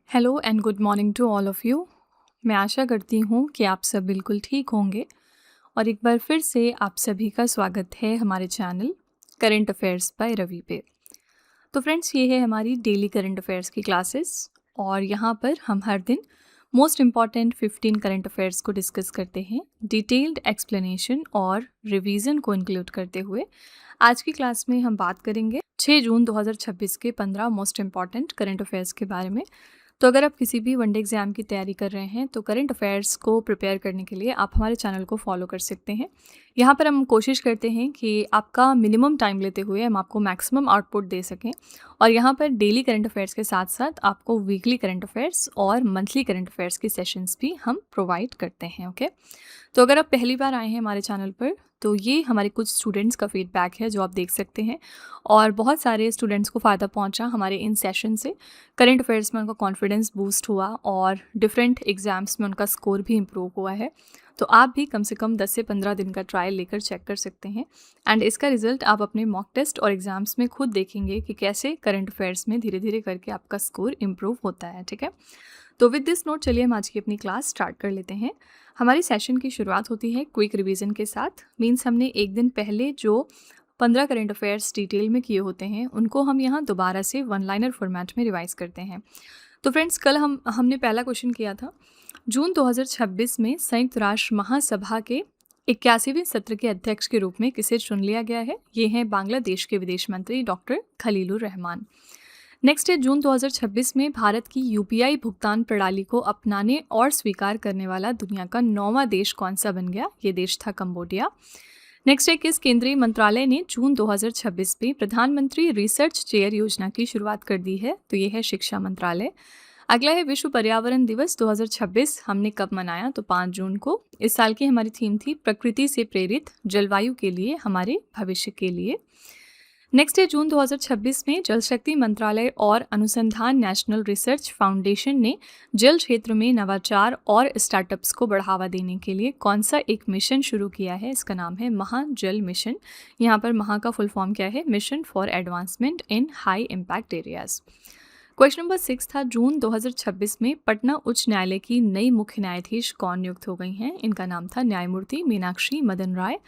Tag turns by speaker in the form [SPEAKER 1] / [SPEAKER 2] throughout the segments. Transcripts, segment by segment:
[SPEAKER 1] Hello and good morning to all of you. मैं आशा करती हूँ कि आप सब बिल्कुल ठीक होंगे और एक बार फिर से आप सभी का स्वागत है हमारे channel current affairs by Ravi पे। तो फ्रेंड्स, ये है हमारी डेली करंट अफेयर्स की क्लासेस और यहाँ पर हम हर दिन मोस्ट इम्पॉर्टेंट 15 करंट अफेयर्स को डिस्कस करते हैं, डिटेल्ड एक्सप्लेनेशन और रिवीजन को इंक्लूड करते हुए। आज की क्लास में हम बात करेंगे 6 जून 2026 के 15 मोस्ट इम्पॉर्टेंट करंट अफेयर्स के बारे में। तो अगर आप किसी भी वनडे एग्जाम की तैयारी कर रहे हैं तो करंट अफेयर्स को प्रिपेयर करने के लिए आप हमारे चैनल को फॉलो कर सकते हैं। यहाँ पर हम कोशिश करते हैं कि आपका मिनिमम टाइम लेते हुए हम आपको मैक्सिमम आउटपुट दे सकें और यहाँ पर डेली करंट अफेयर्स के साथ साथ आपको वीकली करंट अफेयर्स और मंथली करंट अफेयर्स की सेशंस भी हम प्रोवाइड करते हैं। ओके, तो अगर आप पहली बार आए हैं हमारे चैनल पर तो ये हमारे कुछ स्टूडेंट्स का फीडबैक है जो आप देख सकते हैं और बहुत सारे स्टूडेंट्स को फ़ायदा पहुंचा हमारे इन सेशन से। करंट अफेयर्स में उनका कॉन्फिडेंस बूस्ट हुआ और डिफरेंट एग्ज़ाम्स में उनका स्कोर भी इम्प्रूव हुआ है। तो आप भी कम से कम 10 से 15 दिन का ट्रायल लेकर चेक कर सकते हैं एंड इसका रिजल्ट आप अपने मॉक टेस्ट और एग्ज़ाम्स में खुद देखेंगे कि कैसे करंट अफेयर्स में धीरे धीरे करके आपका स्कोर इम्प्रूव होता है। ठीक है, तो विद दिस नोट चलिए हम आज की अपनी क्लास स्टार्ट कर लेते हैं। हमारी सेशन की शुरुआत होती है क्विक रिवीजन के साथ। मीन्स हमने एक दिन पहले जो 15 करंट अफेयर्स डिटेल में किए होते हैं उनको हम यहाँ दोबारा से वन लाइनर फॉर्मेट में रिवाइज करते हैं। तो फ्रेंड्स, कल हमने पहला क्वेश्चन किया था, जून 2026 में संयुक्त राष्ट्र महासभा के 81वें सत्र के अध्यक्ष के रूप में किसे चुन लिया गया है? ये हैं बांग्लादेश के विदेश मंत्री डॉक्टर खलीलुर रहमान। नेक्स्ट है, जून 2026 में भारत की यूपीआई भुगतान प्रणाली को अपनाने और स्वीकार करने वाला दुनिया का 9वां देश कौन सा बन गया? ये देश था कंबोडिया। नेक्स्ट है, किस केंद्रीय मंत्रालय ने जून 2026 में प्रधानमंत्री रिसर्च चेयर योजना की शुरुआत कर दी है? तो ये है शिक्षा मंत्रालय। अगला है, विश्व पर्यावरण दिवस 2026 हमने कब मनाया? तो 5 जून को। इस साल की हमारी थीम थी प्रकृति से प्रेरित जलवायु के लिए हमारे भविष्य के लिए। नेक्स्ट है, जून 2026 में जल शक्ति मंत्रालय और अनुसंधान नेशनल रिसर्च फाउंडेशन ने जल क्षेत्र में नवाचार और स्टार्टअप्स को बढ़ावा देने के लिए कौन सा एक मिशन शुरू किया है? इसका नाम है महाजल मिशन। यहाँ पर महा का फुल फॉर्म क्या है? Mission for advancement in high impact areas. Question number 6 था, जून 2026 में पटना उच्च न्यायालय की नई मुख्य न्यायाधीश कौन नियुक्त हो गई हैं? इनका नाम था न्यायमूर्ति मीनाक्षी मदन राय।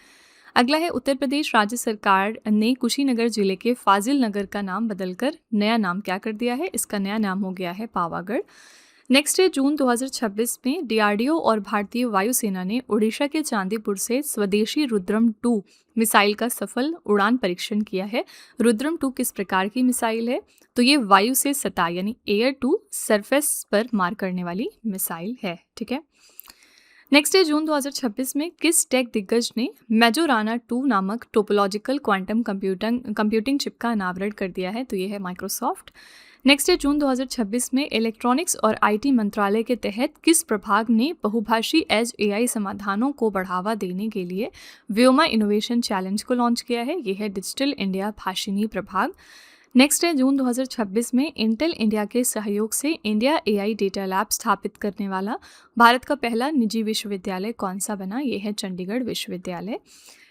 [SPEAKER 1] अगला है, उत्तर प्रदेश राज्य सरकार ने कुशीनगर जिले के फाजिल नगर का नाम बदलकर नया नाम क्या कर दिया है? इसका नया नाम हो गया है पावागढ़। नेक्स्ट है, जून 2026 में डीआरडीओ और भारतीय वायुसेना ने उड़ीसा के चांदीपुर से स्वदेशी रुद्रम 2 मिसाइल का सफल उड़ान परीक्षण किया है। रुद्रम 2 किस प्रकार की मिसाइल है? तो ये वायु से सतह यानी एयर टू सरफेस पर मार करने वाली मिसाइल है। ठीक है, नेक्स्ट है, जून 2026 में किस टेक दिग्गज ने मेजोराना 2 नामक टोपोलॉजिकल क्वांटम कंप्यूटिंग चिप का अनावरण कर दिया है? तो ये है माइक्रोसॉफ्ट। नेक्स्ट है, जून 2026 में इलेक्ट्रॉनिक्स और आईटी मंत्रालय के तहत किस प्रभाग ने बहुभाषी एज एआई समाधानों को बढ़ावा देने के लिए व्योमा इनोवेशन चैलेंज को लॉन्च किया है? ये है डिजिटल इंडिया भाषिनी प्रभाग। नेक्स्ट है, जून 2026 में इंटेल इंडिया के सहयोग से इंडिया एआई डेटा लैब स्थापित करने वाला भारत का पहला निजी विश्वविद्यालय कौन सा बना? ये है चंडीगढ़ विश्वविद्यालय।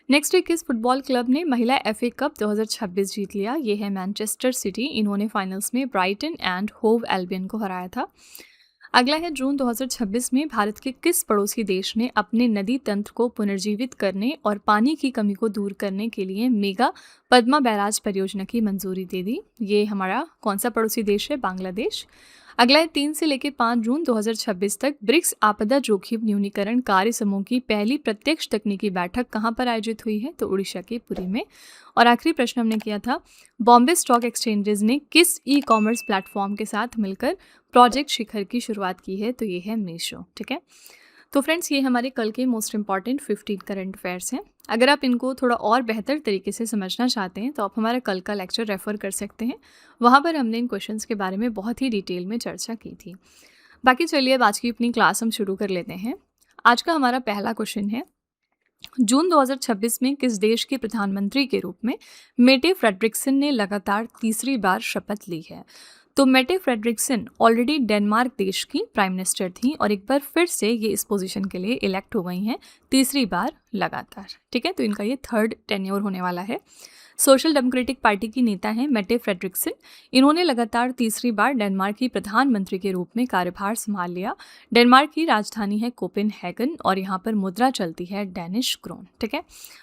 [SPEAKER 1] नेक्स्ट है, किस फुटबॉल क्लब ने महिला एफए कप 2026 जीत लिया? ये है मैनचेस्टर सिटी। इन्होंने फाइनल्स में ब्राइटन एंड होव एल्बियन को हराया था। अगला है, जून 2026 में भारत के किस पड़ोसी देश ने अपने नदी तंत्र को पुनर्जीवित करने और पानी की कमी को दूर करने के लिए मेगा पद्मा बैराज परियोजना की मंजूरी दे दी? ये हमारा कौन सा पड़ोसी देश है? बांग्लादेश। अगला है, 3 से लेकर 5 जून 2026 तक ब्रिक्स आपदा जोखिम न्यूनीकरण कार्य समूह की पहली प्रत्यक्ष तकनीकी बैठक कहाँ पर आयोजित हुई है? तो उड़ीसा के पुरी में। और आखिरी प्रश्न हमने किया था, बॉम्बे स्टॉक एक्सचेंजेस ने किस ई कॉमर्स प्लेटफॉर्म के साथ मिलकर प्रोजेक्ट शिखर की शुरुआत की है? तो ये है मीशो। ठीक है, तो फ्रेंड्स, ये हमारे कल के मोस्ट इंपॉर्टेंट 15 करंट अफेयर्स हैं। अगर आप इनको थोड़ा और बेहतर तरीके से समझना चाहते हैं तो आप हमारा कल का लेक्चर रेफर कर सकते हैं। वहाँ पर हमने इन क्वेश्चंस के बारे में बहुत ही डिटेल में चर्चा की थी। बाकी चलिए अब आज की अपनी क्लास हम शुरू कर लेते हैं। आज का हमारा पहला क्वेश्चन है, जून 2026 में किस देश के प्रधानमंत्री के रूप में मेटे फ्रेडरिक्सन ने लगातार तीसरी बार शपथ ली है? तो मेटे फ्रेडरिक्सन ऑलरेडी डेनमार्क देश की प्राइम मिनिस्टर थी और एक बार फिर से ये इस पोजीशन के लिए इलेक्ट हो गई हैं तीसरी बार लगातार। ठीक है, तो इनका ये थर्ड टेन्योर होने वाला है। सोशल डेमोक्रेटिक पार्टी की नेता हैं मेटे फ्रेडरिक्सन। इन्होंने लगातार तीसरी बार डेनमार्क की प्रधानमंत्री के रूप में कार्यभार संभाल लिया। डेनमार्क की राजधानी है कोपेनहेगन और यहाँ पर मुद्रा चलती है डेनिश क्रोन। ठीक है,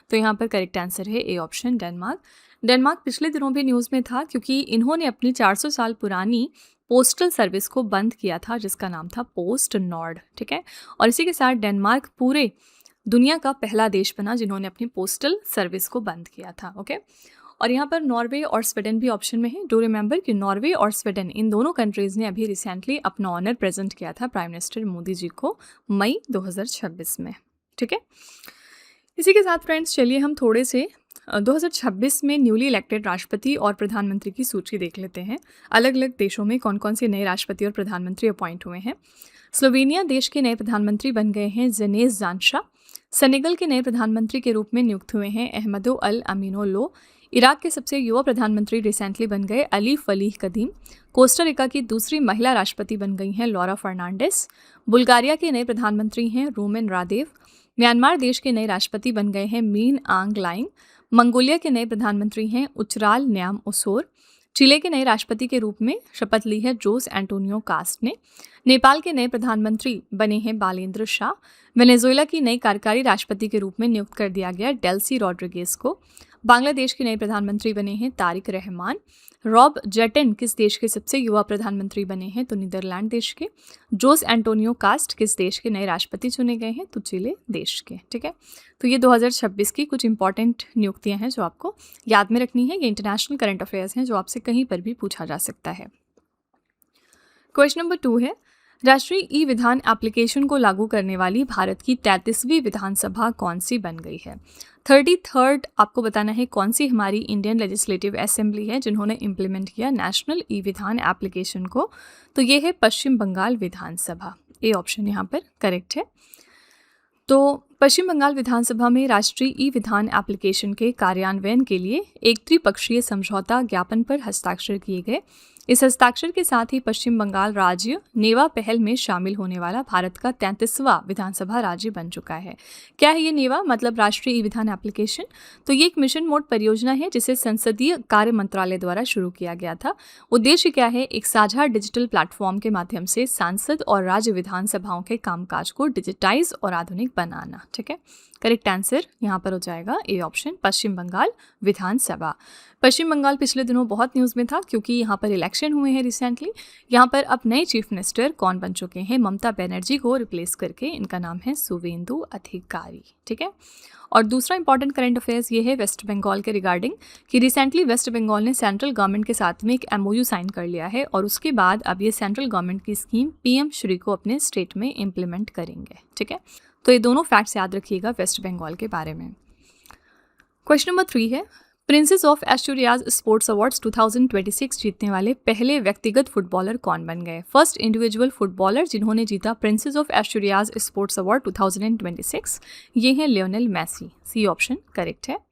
[SPEAKER 1] तो यहाँ पर करेक्ट आंसर है ए ऑप्शन डेनमार्क। डेनमार्क पिछले दिनों भी न्यूज़ में था क्योंकि इन्होंने अपनी 400 साल पुरानी पोस्टल सर्विस को बंद किया था जिसका नाम था पोस्ट नॉर्ड। ठीक है, और इसी के साथ डेनमार्क पूरे दुनिया का पहला देश बना जिन्होंने अपनी पोस्टल सर्विस को बंद किया था। ओके, और यहाँ पर नॉर्वे और स्वीडन भी ऑप्शन में है। डू रिमेंबर कि नॉर्वे और स्वीडन इन दोनों कंट्रीज़ ने अभी रिसेंटली अपना ऑनर प्रेजेंट किया था प्राइम मिनिस्टर मोदी जी को मई 2026 में। ठीक है, इसी के साथ फ्रेंड्स चलिए हम थोड़े से 2026 में न्यूली इलेक्टेड राष्ट्रपति और प्रधानमंत्री की सूची देख लेते हैं। अलग अलग देशों में कौन कौन से नए राष्ट्रपति और प्रधानमंत्री अपॉइंट हुए हैं। स्लोवेनिया देश के नए प्रधानमंत्री बन गए हैं ज़नेस ज़ांशा। सेनेगल के नए प्रधानमंत्री के रूप में नियुक्त हुए हैं अहमदो अल अमीनो लो। इराक के सबसे युवा प्रधानमंत्री रिसेंटली बन गए अली फलीह कदीम। कोस्टारिका की दूसरी महिला राष्ट्रपति बन गई हैं लॉरा फर्नांडिस। बुल्गारिया के नए प्रधानमंत्री हैं रूमेन रादेव। म्यांमार देश के नए राष्ट्रपति बन गए हैं मीन आंग लाइंग। मंगोलिया के नए प्रधानमंत्री हैं उचराल न्याम ओसोर। चिले के नए राष्ट्रपति के रूप में शपथ ली है जोस एंटोनियो कास्ट ने। नेपाल के नए प्रधानमंत्री बने हैं बालेंद्र शाह। वेनेजुएला की नई कार्यकारी राष्ट्रपति के रूप में नियुक्त कर दिया गया डेल्सी रॉड्रिगेज को। बांग्लादेश के नए प्रधानमंत्री बने हैं तारिक रहमान। रॉब जेटन किस देश के सबसे युवा प्रधानमंत्री बने हैं, तो नीदरलैंड देश के। जोस एंटोनियो कास्ट किस देश के नए राष्ट्रपति चुने गए हैं, तो चिले देश के। ठीक है, तो ये 2026 की कुछ इंपॉर्टेंट नियुक्तियां हैं जो आपको याद में रखनी है। ये इंटरनेशनल करंट अफेयर्स हैं जो आपसे कहीं पर भी पूछा जा सकता है। क्वेश्चन नंबर 2 है, राष्ट्रीय ई विधान एप्लीकेशन को लागू करने वाली भारत की 33वीं विधानसभा कौन सी बन गई है। 33rd आपको बताना है कौन सी हमारी इंडियन लेजिस्लेटिव असेंबली है जिन्होंने इम्प्लीमेंट किया नेशनल ई विधान एप्लीकेशन को, तो ये है पश्चिम बंगाल विधानसभा। ए ऑप्शन यहाँ पर करेक्ट है। तो पश्चिम बंगाल विधानसभा में राष्ट्रीय ई विधान एप्लीकेशन के कार्यान्वयन के लिए एक त्रिपक्षीय समझौता ज्ञापन पर हस्ताक्षर किए गए। इस हस्ताक्षर के साथ ही पश्चिम बंगाल राज्य नेवा पहल में शामिल होने वाला भारत का 33वां विधानसभा राज्य बन चुका है। क्या है ये नेवा, मतलब राष्ट्रीय ई विधान एप्लीकेशन? तो ये एक मिशन मोड परियोजना है जिसे संसदीय कार्य मंत्रालय द्वारा शुरू किया गया था। उद्देश्य क्या है, एक साझा डिजिटल प्लेटफॉर्म के माध्यम से सांसद और राज्य विधानसभाओं के कामकाज को डिजिटाइज और आधुनिक बनाना। ठीक है, करेक्ट आंसर यहाँ पर हो जाएगा ए ऑप्शन पश्चिम बंगाल विधानसभा। पश्चिम बंगाल पिछले दिनों बहुत न्यूज़ में था क्योंकि यहाँ पर इलेक्शन हुए हैं रिसेंटली। यहाँ पर अब नए चीफ मिनिस्टर कौन बन चुके हैं, ममता बनर्जी को रिप्लेस करके इनका नाम है शुवेंदु अधिकारी। ठीक है, और दूसरा इंपॉर्टेंट करंट अफेयर्स ये है वेस्ट बंगाल के रिगार्डिंग कि रिसेंटली वेस्ट बंगाल ने सेंट्रल गवर्नमेंट के साथ में एक MOU साइन कर लिया है और उसके बाद अब ये सेंट्रल गवर्नमेंट की स्कीम PM श्री को अपने स्टेट में इम्प्लीमेंट करेंगे। ठीक है, तो ये दोनों फैक्ट्स याद रखिएगा वेस्ट बंगाल के बारे में। क्वेश्चन नंबर 3 है, princess of Asturias sports awards 2026 जीतने वाले पहले व्यक्तिगत फुटबॉलर कौन बन गए। फर्स्ट इंडिविजुअल फुटबॉलर जिन्होंने जीता Princess of Asturias sports award 2026 ये हैं Lionel Messi. C option correct है।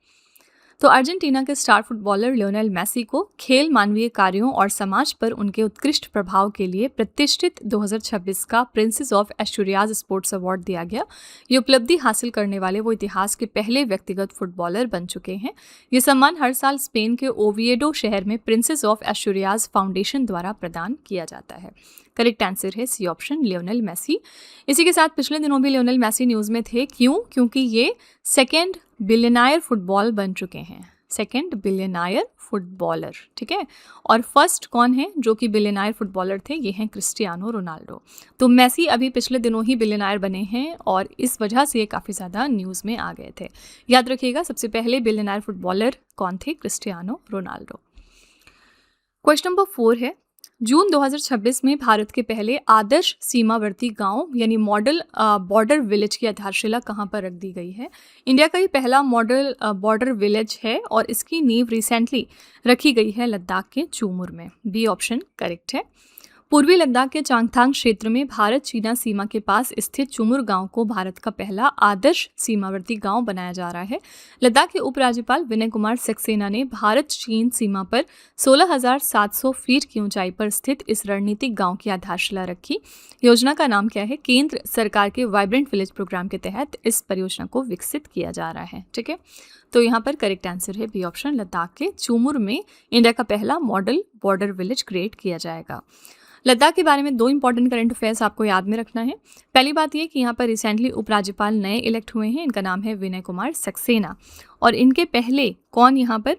[SPEAKER 1] तो अर्जेंटीना के स्टार फुटबॉलर लियोनेल मेसी को खेल मानवीय कार्यों और समाज पर उनके उत्कृष्ट प्रभाव के लिए प्रतिष्ठित 2026 का princess of Asturias sports award दिया गया। ये उपलब्धि हासिल करने वाले वो इतिहास के पहले व्यक्तिगत फुटबॉलर बन चुके हैं। ये सम्मान हर साल स्पेन के ओविएडो शहर में प्रिंसेस ऑफ एस्टूरियाज फाउंडेशन द्वारा प्रदान किया जाता है। करेक्ट आंसर है सी ऑप्शन लियोनेल मेसी। इसी के साथ पिछले दिनों भी लियोनेल मेसी न्यूज़ में थे। क्यों? क्योंकि ये सेकेंड बिलियनायर फुटबॉल बन चुके हैं, सेकेंड बिलियनायर फुटबॉलर। ठीक है, और फर्स्ट कौन है जो कि बिलियनायर फुटबॉलर थे, ये हैं क्रिस्टियानो रोनाल्डो। तो मेसी अभी पिछले दिनों ही बिलियनायर बने हैं और इस वजह से ये काफ़ी ज़्यादा न्यूज़ में आ गए थे। याद रखिएगा सबसे पहले बिलियनायर फुटबॉलर कौन थे, क्रिस्टियानो रोनाल्डो। क्वेश्चन नंबर 4 है, जून 2026 में भारत के पहले आदर्श सीमावर्ती गांव यानी मॉडल बॉर्डर विलेज की आधारशिला कहां पर रख दी गई है। इंडिया का ये पहला मॉडल बॉर्डर विलेज है और इसकी नींव रिसेंटली रखी गई है लद्दाख के चूमुर में। बी ऑप्शन करेक्ट है। पूर्वी लद्दाख के चांगथांग क्षेत्र में भारत चीना सीमा के पास स्थित चुमुर गांव को भारत का पहला आदर्श सीमावर्ती गांव बनाया जा रहा है। लद्दाख के उपराज्यपाल विनय कुमार सक्सेना ने भारत चीन सीमा पर 16,700 फीट की ऊंचाई पर स्थित इस रणनीतिक गांव की आधारशिला रखी। योजना का नाम क्या है? केंद्र सरकार के वाइब्रेंट विलेज प्रोग्राम के तहत इस परियोजना को विकसित किया जा रहा है। ठीक है, तो यहाँ पर करेक्ट आंसर है बी ऑप्शन, लद्दाख के चुमुर में इंडिया का पहला मॉडल बॉर्डर विलेज क्रिएट किया जाएगा। लद्दाख के बारे में 2 इंपॉर्टेंट करंट अफेयर्स आपको याद में रखना है। पहली बात ये कि यहाँ पर रिसेंटली उपराज्यपाल नए इलेक्ट हुए हैं, इनका नाम है विनय कुमार सक्सेना, और इनके पहले कौन यहाँ पर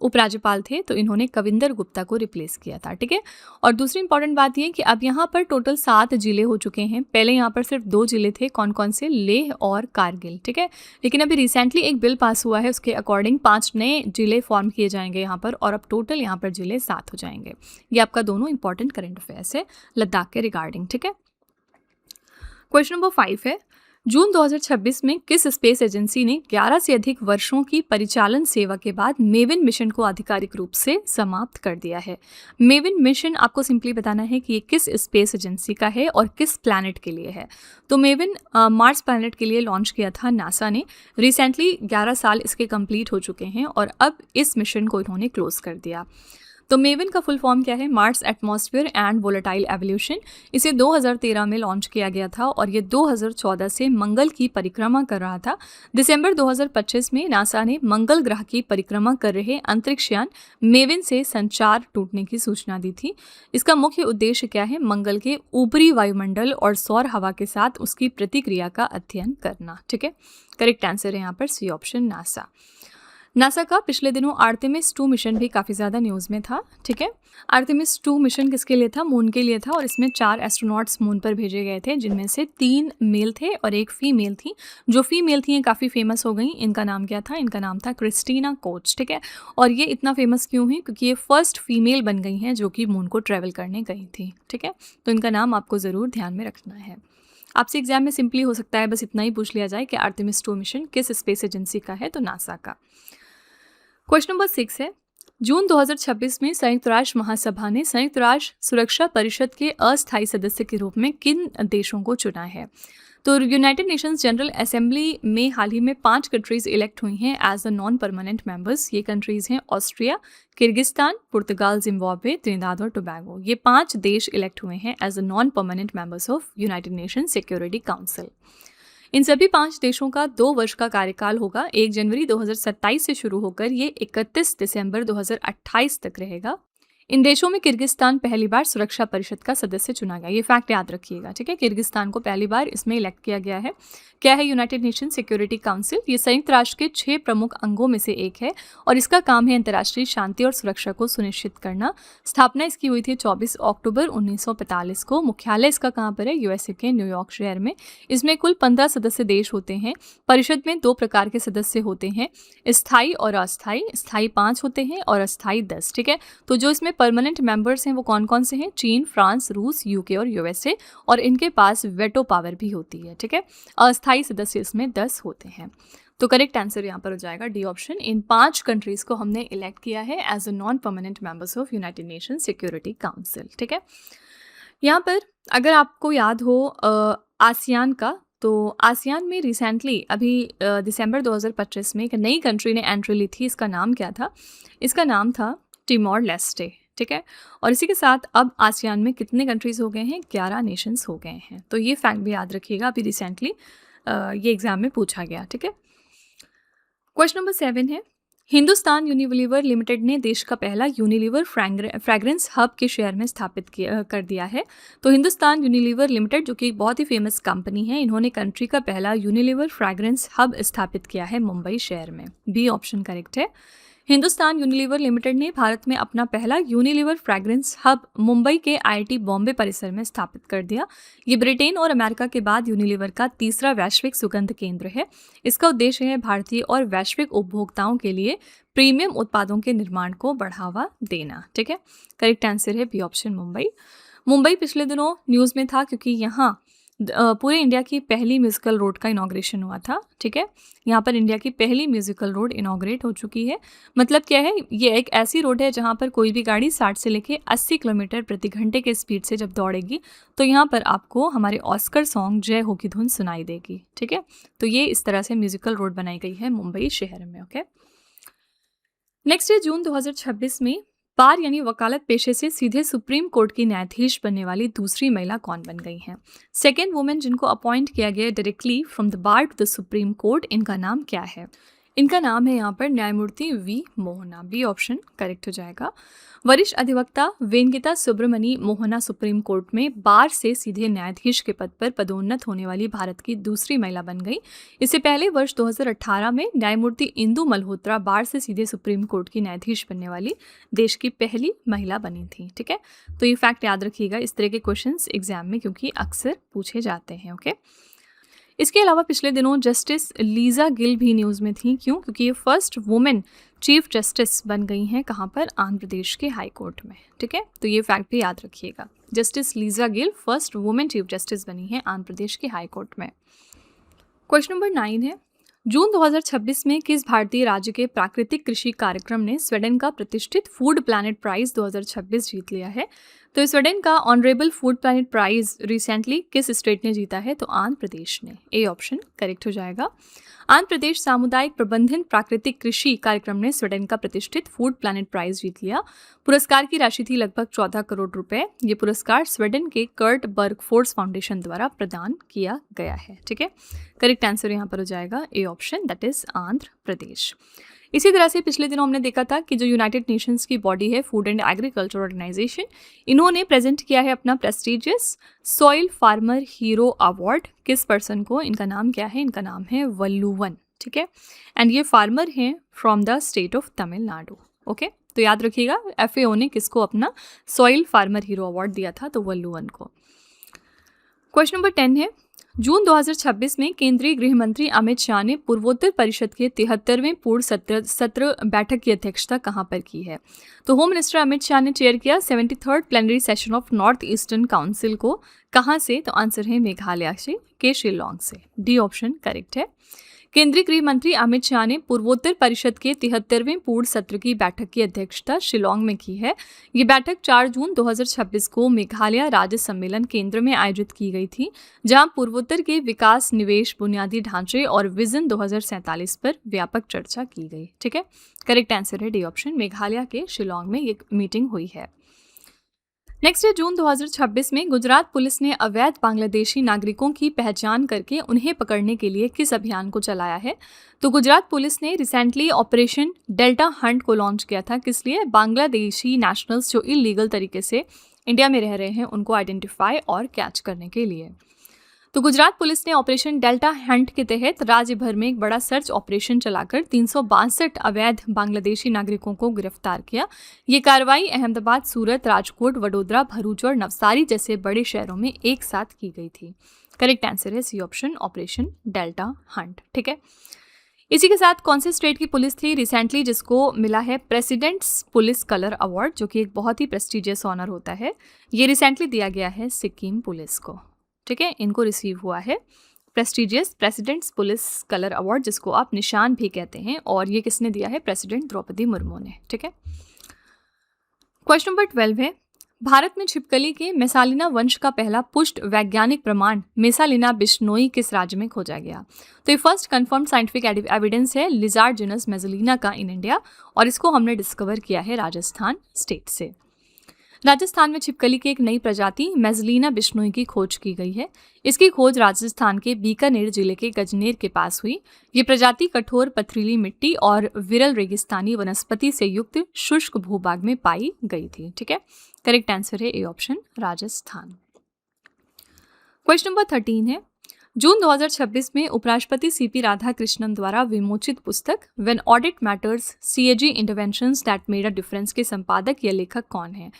[SPEAKER 1] उपराज्यपाल थे? तो इन्होंने कविंदर गुप्ता को रिप्लेस किया था। ठीक है, और दूसरी इंपॉर्टेंट बात यह कि अब यहाँ पर टोटल 7 जिले हो चुके हैं। पहले यहाँ पर सिर्फ 2 जिले थे, कौन कौन से? लेह और कारगिल। ठीक है, लेकिन अभी रिसेंटली एक बिल पास हुआ है, उसके अकॉर्डिंग 5 नए जिले फॉर्म किए जाएंगे यहाँ पर, और अब टोटल यहाँ पर जिले 7 हो जाएंगे। ये आपका दोनों इंपॉर्टेंट करंट अफेयर्स है लद्दाख के रिगार्डिंग। ठीक है, क्वेश्चन नंबर 5 है, जून 2026 में किस स्पेस एजेंसी ने 11 से अधिक वर्षों की परिचालन सेवा के बाद मेविन मिशन को आधिकारिक रूप से समाप्त कर दिया है? मेविन मिशन आपको सिंपली बताना है कि ये किस स्पेस एजेंसी का है और किस प्लैनेट के लिए है। तो मेविन मार्स प्लैनेट के लिए लॉन्च किया था नासा ने। रिसेंटली 11 साल इसके कंप्लीट हो चुके हैं और अब इस मिशन को इन्होंने क्लोज कर दिया। तो मेविन का फुल फॉर्म क्या है? Mars atmosphere and volatile evolution. इसे 2013 में लॉन्च किया गया था और ये 2014 से मंगल की परिक्रमा कर रहा था। दिसंबर 2025 में नासा ने मंगल ग्रह की परिक्रमा कर रहे अंतरिक्ष यान मेविन से संचार टूटने की सूचना दी थी। इसका मुख्य उद्देश्य क्या है? मंगल के ऊपरी वायुमंडल और सौर हवा के साथ उसकी प्रतिक्रिया का अध्ययन करना। ठीक है, करेक्ट आंसर है यहाँ पर सी ऑप्शन, नासा। नासा का पिछले दिनों आर्टेमिस 2 मिशन भी काफ़ी ज़्यादा न्यूज़ में था। ठीक है, आर्टेमिस 2 मिशन किसके लिए था? मून के लिए था, और इसमें 4 एस्ट्रोनॉट्स मून पर भेजे गए थे, जिनमें से 3 मेल थे और 1 फीमेल थी। जो फीमेल थी ये काफ़ी फेमस हो गई। इनका नाम क्या था? इनका नाम था क्रिस्टीना कोच। ठीक है, और ये इतना फेमस क्यों हुई? क्योंकि ये फर्स्ट फीमेल बन गई हैं जो कि मून को ट्रैवल करने गई थी। ठीक है, तो इनका नाम आपको ज़रूर ध्यान में रखना है। आपसे एग्जाम में सिंपली हो सकता है बस इतना ही पूछ लिया जाए कि आर्टेमिस 2 मिशन किस स्पेस एजेंसी का है? तो नासा का। क्वेश्चन नंबर 6 है, जून 2026 में संयुक्त राष्ट्र महासभा ने संयुक्त राष्ट्र सुरक्षा परिषद के अस्थायी सदस्य के रूप में किन देशों को चुना है? तो यूनाइटेड नेशंस जनरल असेंबली में हाल ही में 5 कंट्रीज इलेक्ट हुई हैं as the non permanent members. ये कंट्रीज हैं ऑस्ट्रिया, किर्गिस्तान, पुर्तगाल, जिम्बाब्वे, त्रिनिदाद और टोबैगो। ये 5 देश इलेक्ट हुए हैं as the non permanent members of United Nations Security Council. इन सभी 5 देशों का 2 वर्ष का कार्यकाल होगा। 1 जनवरी 2027 से शुरू होकर ये 31 दिसंबर 2028 तक रहेगा। इन देशों में किर्गिस्तान पहली बार सुरक्षा परिषद का सदस्य चुना गया। ये फैक्ट याद रखिएगा। ठीक है, किर्गिस्तान को पहली बार इसमें इलेक्ट किया गया है। क्या है यूनाइटेड नेशन सिक्योरिटी काउंसिल? ये संयुक्त राष्ट्र के 6 प्रमुख अंगों में से एक है और इसका काम है अंतर्राष्ट्रीय शांति और सुरक्षा को सुनिश्चित करना। स्थापना इसकी हुई थी 24 अक्टूबर 1945 को। मुख्यालय इसका कहाँ पर है? यूएसए के न्यूयॉर्क शहर में। इसमें कुल 15 सदस्य देश होते हैं। परिषद में 2 प्रकार के सदस्य होते हैं, स्थायी और अस्थायी। स्थायी 5 होते हैं और अस्थायी 10। ठीक है, तो जो इसमें परमानेंट मेंबर्स हैं वो कौन कौन से हैं? चीन, फ्रांस, रूस, यूके और यूएसए, और इनके पास वेटो पावर भी होती है। ठीक है, अस्थायी सदस्य इसमें 10 होते हैं। तो करेक्ट आंसर यहाँ पर हो जाएगा डी ऑप्शन। इन 5 कंट्रीज को हमने इलेक्ट किया है as a non permanent members of United Nation Security Council. ठीक है, यहाँ पर अगर आपको याद हो आसियान का, तो आसियान में रिसेंटली अभी दिसंबर 2025 में एक नई कंट्री ने एंट्री ली थी। इसका नाम क्या था? इसका नाम था टिमोर लेस्टे। ठीक है, और इसी के साथ अब आसियान में कितने कंट्रीज हो गए हैं? 11 नेशंस हो गए हैं। तो ये फैक्ट भी याद रखिएगा, अभी रिसेंटली ये एग्जाम में पूछा गया। ठीक है, क्वेश्चन नंबर 7 है, हिंदुस्तान यूनिलीवर लिमिटेड ने देश का पहला यूनिलीवर फ्रैग्रेंस हब के शहर में स्थापित कर दिया है। तो हिंदुस्तान यूनिलीवर लिमिटेड जो कि एक बहुत ही फेमस कंपनी है, इन्होंने कंट्री का पहला यूनिलीवर फ्रैग्रेंस हब स्थापित किया है मुंबई शहर में। बी ऑप्शन करेक्ट है। हिंदुस्तान यूनिलीवर लिमिटेड ने भारत में अपना पहला यूनिलीवर फ्रैग्रेंस हब मुंबई के आईआईटी बॉम्बे परिसर में स्थापित कर दिया। ये ब्रिटेन और अमेरिका के बाद यूनिलीवर का तीसरा वैश्विक सुगंध केंद्र है। इसका उद्देश्य है भारतीय और वैश्विक उपभोक्ताओं के लिए प्रीमियम उत्पादों के निर्माण को बढ़ावा देना। ठीक है, करेक्ट आंसर है बी ऑप्शन, मुंबई। मुंबई पिछले दिनों न्यूज़ में था क्योंकि यहाँ पूरे इंडिया की पहली म्यूजिकल रोड का इनॉग्रेशन हुआ था। ठीक है, यहाँ पर इंडिया की पहली म्यूजिकल रोड इनॉग्रेट हो चुकी है। मतलब क्या है, ये एक ऐसी रोड है जहाँ पर कोई भी गाड़ी 60 से लेके 80 किलोमीटर प्रति घंटे के स्पीड से जब दौड़ेगी तो यहाँ पर आपको हमारे ऑस्कर सॉन्ग जय हो की धुन सुनाई देगी। ठीक है, तो ये इस तरह से म्यूजिकल रोड बनाई गई है मुंबई शहर में। ओके, नेक्स्ट है जून 2026 में बार यानी वकालत पेशे से सीधे सुप्रीम कोर्ट की न्यायाधीश बनने वाली दूसरी महिला कौन बन गई हैं? सेकेंड वुमेन जिनको अपॉइंट किया गया directly from the bar to the Supreme Court, इनका नाम क्या है? इनका नाम है यहाँ पर न्यायमूर्ति V Mohana. B option correct हो जाएगा। वरिष्ठ अधिवक्ता वेंकिता सुब्रमणी मोहना सुप्रीम कोर्ट में बार से सीधे न्यायाधीश के पद पर पदोन्नत होने वाली भारत की दूसरी महिला बन गई। इससे पहले वर्ष 2018 में न्यायमूर्ति इंदु मल्होत्रा बार से सीधे सुप्रीम कोर्ट की न्यायाधीश बनने वाली देश की पहली महिला बनी थी। ठीक है, तो ये फैक्ट याद रखिएगा, इस तरह के क्वेश्चंस एग्जाम में क्योंकि अक्सर पूछे जाते हैं। ओके, इसके अलावा पिछले दिनों जस्टिस लीजा गिल भी न्यूज़ में थी। क्यों? क्योंकि ये फर्स्ट वुमेन चीफ जस्टिस बन गई हैं। कहाँ पर? आंध्र प्रदेश के हाई कोर्ट में। ठीक है, तो ये फैक्ट भी याद रखिएगा, justice Lisa Gill first women chief justice बनी है आंध्र प्रदेश के हाई कोर्ट में। क्वेश्चन नंबर 9 है, जून 2026 में किस भारतीय राज्य के प्राकृतिक कृषि कार्यक्रम ने स्वीडन का प्रतिष्ठित फूड प्लैनेट प्राइज 2026 जीत लिया है? तो स्वीडन का honourable Food Planet Prize recently किस स्टेट ने जीता है? तो आंध्र प्रदेश ने। ए ऑप्शन करेक्ट हो जाएगा। आंध्र प्रदेश सामुदायिक प्रबंधन प्राकृतिक कृषि कार्यक्रम ने स्वीडन का प्रतिष्ठित फूड प्लैनेट प्राइज जीत लिया। पुरस्कार की राशि थी लगभग 14 करोड़ रुपए। ये पुरस्कार स्वीडन के कर्ट बर्गफोर्स फाउंडेशन द्वारा प्रदान किया गया है। ठीक है, करेक्ट आंसर यहाँ पर हो जाएगा a option, that is Andhra Pradesh. इसी तरह से पिछले दिनों हमने देखा था कि जो यूनाइटेड नेशंस की बॉडी है फूड एंड एग्रीकल्चर ऑर्गेनाइजेशन, इन्होंने प्रेजेंट किया है अपना prestigious soil farmer hero award. किस पर्सन को? इनका नाम क्या है? इनका नाम है वल्लुवन। ठीक है, एंड ये फार्मर हैं from the state of Tamil Nadu. Okay, तो याद रखिएगा FAO ने किसको अपना सॉइल फार्मर हीरो अवार्ड दिया था? तो वल्लुवन को। क्वेश्चन नंबर 10 है, जून 2026 में केंद्रीय गृह मंत्री अमित शाह ने पूर्वोत्तर परिषद के 73वें पूर्ण सत्र बैठक की अध्यक्षता कहां पर की है? तो होम मिनिस्टर अमित शाह ने चेयर किया 73rd plenary session of north eastern council को। कहां से? तो आंसर है मेघालय से के शिलोंग से। डी ऑप्शन करेक्ट है। केंद्रीय गृह मंत्री अमित शाह ने पूर्वोत्तर परिषद के 73वें पूर्ण सत्र की बैठक की अध्यक्षता शिलोंग में की है। ये बैठक 4 जून 2026 को मेघालय राज्य सम्मेलन केंद्र में आयोजित की गई थी, जहां पूर्वोत्तर के विकास, निवेश, बुनियादी ढांचे और विजन 2047 पर व्यापक चर्चा की गई। ठीक है, करेक्ट आंसर है डी ऑप्शन, मेघालय के शिलोंग में ये मीटिंग हुई है। नेक्स्ट है, जून 2026 में गुजरात पुलिस ने अवैध बांग्लादेशी नागरिकों की पहचान करके उन्हें पकड़ने के लिए किस अभियान को चलाया है? तो गुजरात पुलिस ने रिसेंटली ऑपरेशन डेल्टा हंट को लॉन्च किया था। किस लिए? बांग्लादेशी नेशनल्स जो इलीगल तरीके से इंडिया में रह रहे हैं उनको आइडेंटिफाई और कैच करने के लिए। तो गुजरात पुलिस ने ऑपरेशन डेल्टा हंट के तहत राज्य भर में एक बड़ा सर्च ऑपरेशन चलाकर 362 अवैध बांग्लादेशी नागरिकों को गिरफ्तार किया। ये कार्रवाई अहमदाबाद, सूरत, राजकोट, वडोदरा, भरूच और नवसारी जैसे बड़े शहरों में एक साथ की गई थी। करेक्ट आंसर है C option, Operation Delta Hunt. ठीक है, इसी के साथ कौन से स्टेट की पुलिस थी रिसेंटली जिसको मिला है प्रेसिडेंट्स पुलिस कलर अवार्ड, जो कि एक बहुत ही प्रेस्टिजियस ऑनर होता है? ये रिसेंटली दिया गया है सिक्किम पुलिस को। ठीक है, इनको रिसीव हुआ है prestigious presidents police colour award, जिसको आप निशान भी कहते हैं, और ये किसने दिया है? प्रेसिडेंट द्रौपदी मुर्मू ने। ठीक है, क्वेश्चन नंबर 12 है, भारत में छिपकली के मेसालिना वंश का पहला पुष्ट वैज्ञानिक प्रमाण मेसालिना बिश्नोई किस राज्य में खोजा गया? तो ये फर्स्ट कंफर्म्ड साइंटिफिक एविडेंस है लिजार्ड जीनस मेसालिना का इन इंडिया, और इसको हमने डिस्कवर किया है राजस्थान स्टेट से। राजस्थान में छिपकली की एक नई प्रजाति मेसालिना बिश्नोई की खोज की गई है। इसकी खोज राजस्थान के बीकानेर जिले के गजनेर के पास हुई। ये प्रजाति कठोर पथरीली मिट्टी और विरल रेगिस्तानी वनस्पति से युक्त शुष्क भूभाग में पाई गई थी। ठीक है, करेक्ट आंसर है A option, Rajasthan. Question number 13 है, जून 2026 में उपराष्ट्रपति CP राधाकृष्णन द्वारा विमोचित पुस्तक when audit matters CAG interventions that made a difference के संपादक या लेखक कौन है?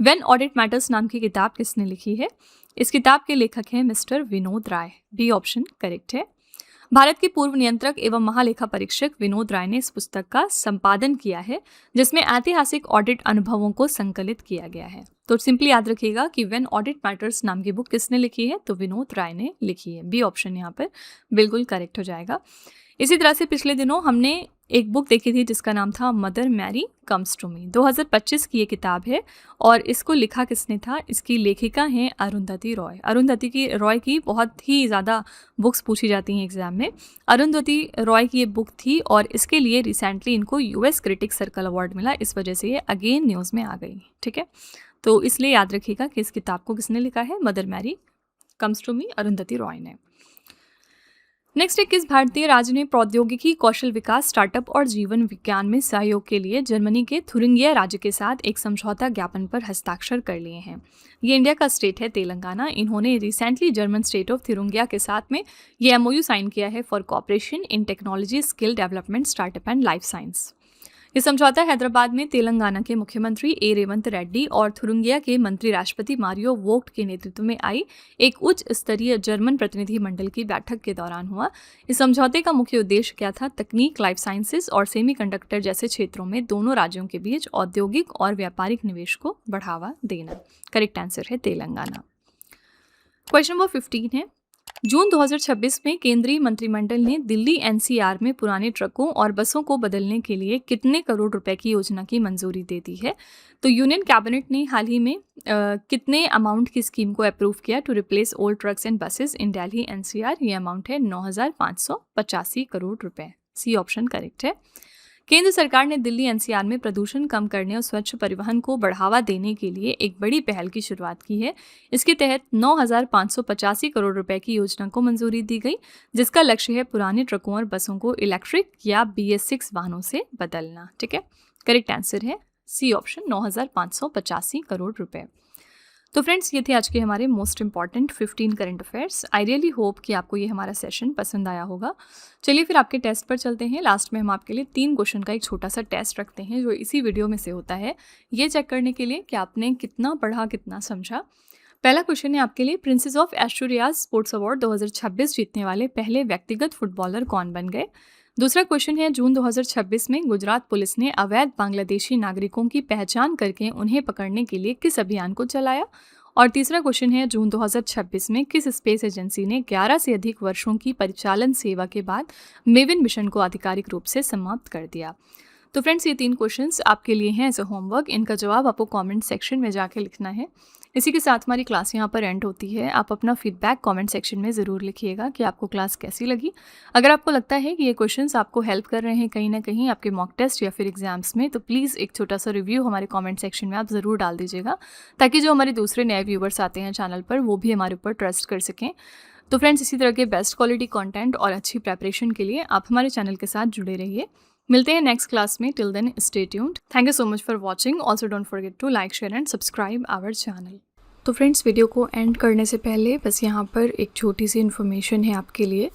[SPEAKER 1] व्हेन ऑडिट मैटर्स नाम की किताब किसने लिखी है? इस किताब के लेखक हैं mister Vinod Rai. B option correct है। भारत के पूर्व नियंत्रक एवं महालेखा परीक्षक विनोद राय ने इस पुस्तक का संपादन किया है, जिसमें ऐतिहासिक ऑडिट अनुभवों को संकलित किया गया है। तो सिंपली याद रखिएगा कि व्हेन ऑडिट मैटर्स नाम की बुक किसने लिखी है, तो विनोद राय ने लिखी है। बी ऑप्शन यहाँ पर बिल्कुल करेक्ट हो जाएगा। इसी तरह से पिछले दिनों हमने एक बुक देखी थी जिसका नाम था Mother Mary Comes to Me. 2025 की ये किताब है और इसको लिखा किसने था, इसकी लेखिका हैं अरुंधति रॉय। अरुंधति रॉय की बहुत ही ज़्यादा बुक्स पूछी जाती हैं एग्जाम में। अरुंधति रॉय की ये बुक थी और इसके लिए रिसेंटली इनको यूएस क्रिटिक्स सर्कल अवार्ड मिला, इस वजह से ये अगेन न्यूज़ में आ गई। ठीक है, तो इसलिए याद रखिएगा कि इस किताब को किसने लिखा है, Mother Mary Comes to Me, Arundhati Roy ने। नेक्स्ट है, किस भारतीय राज्य ने प्रौद्योगिकी, कौशल विकास, स्टार्टअप और जीवन विज्ञान में सहयोग के लिए जर्मनी के थुरिंगिया राज्य के साथ एक समझौता ज्ञापन पर हस्ताक्षर कर लिए हैं। ये इंडिया का स्टेट है तेलंगाना। इन्होंने recently German state of Thuringia के साथ में ये एमओयू साइन किया है for cooperation in technology, skill development, startup and life science. ये समझौता हैदराबाद में तेलंगाना के मुख्यमंत्री ए रेवंत रेड्डी और थुरिंगिया के मंत्री राष्ट्रपति मारियो वोग्ट के नेतृत्व में आई एक उच्च स्तरीय जर्मन प्रतिनिधि मंडल की बैठक के दौरान हुआ। इस समझौते का मुख्य उद्देश्य क्या था, तकनीक, लाइफ साइंसेज और सेमीकंडक्टर जैसे क्षेत्रों में दोनों राज्यों के बीच औद्योगिक और व्यापारिक निवेश को बढ़ावा देना। करेक्ट आंसर है तेलंगाना। क्वेश्चन नंबर 15 है, जून 2026 में केंद्रीय मंत्रिमंडल ने दिल्ली एनसीआर में पुराने ट्रकों और बसों को बदलने के लिए कितने करोड़ रुपए की योजना की मंजूरी दे दी है। तो यूनियन कैबिनेट ने हाल ही में कितने अमाउंट की स्कीम को अप्रूव किया to replace old trucks and buses in Delhi NCR. ये अमाउंट है 9,585 करोड़ रुपए। सी ऑप्शन करेक्ट है। केंद्र सरकार ने दिल्ली एनसीआर में प्रदूषण कम करने और स्वच्छ परिवहन को बढ़ावा देने के लिए एक बड़ी पहल की शुरुआत की है। इसके तहत 9,585 करोड़ रुपए की योजना को मंजूरी दी गई, जिसका लक्ष्य है पुराने ट्रकों और बसों को इलेक्ट्रिक या BS6 वाहनों से बदलना। ठीक है, करेक्ट आंसर है सी ऑप्शन, 9,585 करोड़ रुपए। तो फ्रेंड्स, ये थे आज के हमारे most important 15 current affairs. I really hope कि आपको ये हमारा सेशन पसंद आया होगा। चलिए फिर आपके टेस्ट पर चलते हैं। लास्ट में हम आपके लिए 3 क्वेश्चन का एक छोटा सा टेस्ट रखते हैं जो इसी वीडियो में से होता है, ये चेक करने के लिए कि आपने कितना पढ़ा, कितना समझा। पहला क्वेश्चन है आपके लिए, princess of Asturias sports award 2026 जीतने वाले पहले व्यक्तिगत फुटबॉलर कौन बन गए। दूसरा क्वेश्चन है, जून 2026 में गुजरात पुलिस ने अवैध बांग्लादेशी नागरिकों की पहचान करके उन्हें पकड़ने के लिए किस अभियान को चलाया। और तीसरा क्वेश्चन है, जून 2026 में किस स्पेस एजेंसी ने 11 से अधिक वर्षों की परिचालन सेवा के बाद मेविन मिशन को आधिकारिक रूप से समाप्त कर दिया। तो फ्रेंड्स, ये 3 क्वेश्चंस आपके लिए हैं एज अ होमवर्क। इनका जवाब आपको कमेंट सेक्शन में जाके लिखना है। इसी के साथ हमारी क्लास यहाँ पर एंड होती है। आप अपना फीडबैक कमेंट सेक्शन में ज़रूर लिखिएगा कि आपको क्लास कैसी लगी। अगर आपको लगता है कि ये क्वेश्चंस आपको हेल्प कर रहे हैं कहीं ना कहीं आपके मॉक टेस्ट या फिर एग्जाम्स में, तो प्लीज़ एक छोटा सा रिव्यू हमारे कमेंट सेक्शन में आप ज़रूर डाल दीजिएगा, ताकि जो हमारे दूसरे नए व्यूवर्स आते हैं चैनल पर वो भी हमारे ऊपर ट्रस्ट कर सकें। तो फ्रेंड्स, इसी तरह के बेस्ट क्वालिटी कॉन्टेंट और अच्छी प्रेपरेशन के लिए आप हमारे चैनल के साथ जुड़े रहिए। मिलते हैं नेक्स्ट क्लास में। Till then stay tuned. Thank you so much for watching. Also don't forget to like, share and subscribe our channel. तो फ्रेंड्स, वीडियो को एंड करने से पहले बस यहाँ पर एक छोटी सी इन्फॉर्मेशन है आपके लिए।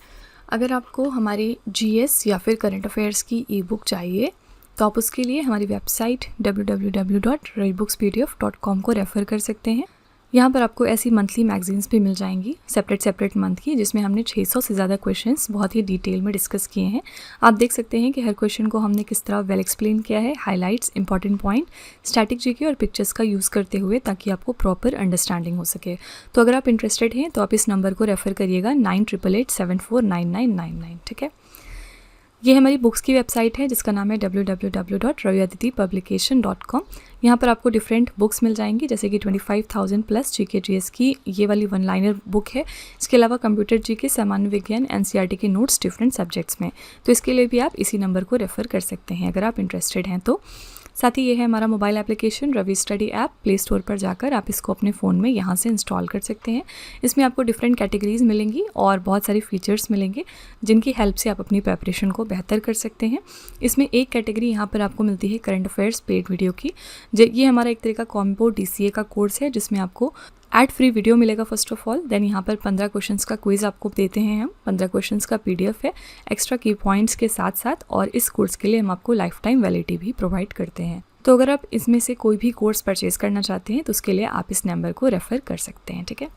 [SPEAKER 1] अगर आपको हमारी GS या फिर करंट अफेयर्स की ई-बुक चाहिए तो आप उसके लिए हमारी वेबसाइट www.ravibookspdf.com को रेफ़र कर सकते हैं। यहाँ पर आपको ऐसी मंथली मैगजीन्स भी मिल जाएंगी सेपरेट मंथ की, जिसमें हमने 600 से ज़्यादा क्वेश्चंस बहुत ही डिटेल में डिस्कस किए हैं। आप देख सकते हैं कि हर क्वेश्चन को हमने किस तरह वेल एक्सप्लेन किया है, highlights, important point, static GK और पिक्चर्स का यूज़ करते हुए, ताकि आपको प्रॉपर अंडरस्टैंडिंग हो सके। तो अगर आप इंटरेस्टेड हैं तो आप इस नंबर को रेफ़र करिएगा 9888749999। ठीक है, ये हमारी बुक्स की वेबसाइट है जिसका नाम है www.raviaditipublication.com। यहाँ पर आपको डिफरेंट बुक्स मिल जाएंगी, जैसे कि 25,000 प्लस GK GS की ये वाली 1 लाइनर बुक है। इसके अलावा कंप्यूटर GK, सामान्य विज्ञान, NCERT के नोट्स डिफरेंट सब्जेक्ट्स में। तो इसके लिए भी आप इसी नंबर को रेफ़र कर सकते हैं अगर आप इंटरेस्टेड हैं तो। साथ ही ये है हमारा mobile application Ravi study app. Play store पर जाकर आप इसको अपने फ़ोन में यहाँ से इंस्टॉल कर सकते हैं। इसमें आपको डिफरेंट कैटेगरीज मिलेंगी और बहुत सारी फीचर्स मिलेंगे जिनकी हेल्प से आप अपनी प्रिपरेशन को बेहतर कर सकते हैं। इसमें एक कैटेगरी यहाँ पर आपको मिलती है करंट अफेयर्स पेड वीडियो की। ये हमारा एक तरह का कॉम्बो DCA का कोर्स है जिसमें आपको एड फ्री वीडियो मिलेगा फर्स्ट ऑफ ऑल। देन यहाँ पर 15 क्वेश्चंस का क्विज आपको देते हैं हम। 15 क्वेश्चंस का PDF है एक्स्ट्रा की पॉइंट्स के साथ साथ, और इस कोर्स के लिए हम आपको लाइफ टाइम वैलिडिटी भी प्रोवाइड करते हैं। तो अगर आप इसमें से कोई भी कोर्स परचेज करना चाहते हैं तो उसके लिए आप इस नंबर को रेफ़र कर सकते हैं। ठीक है।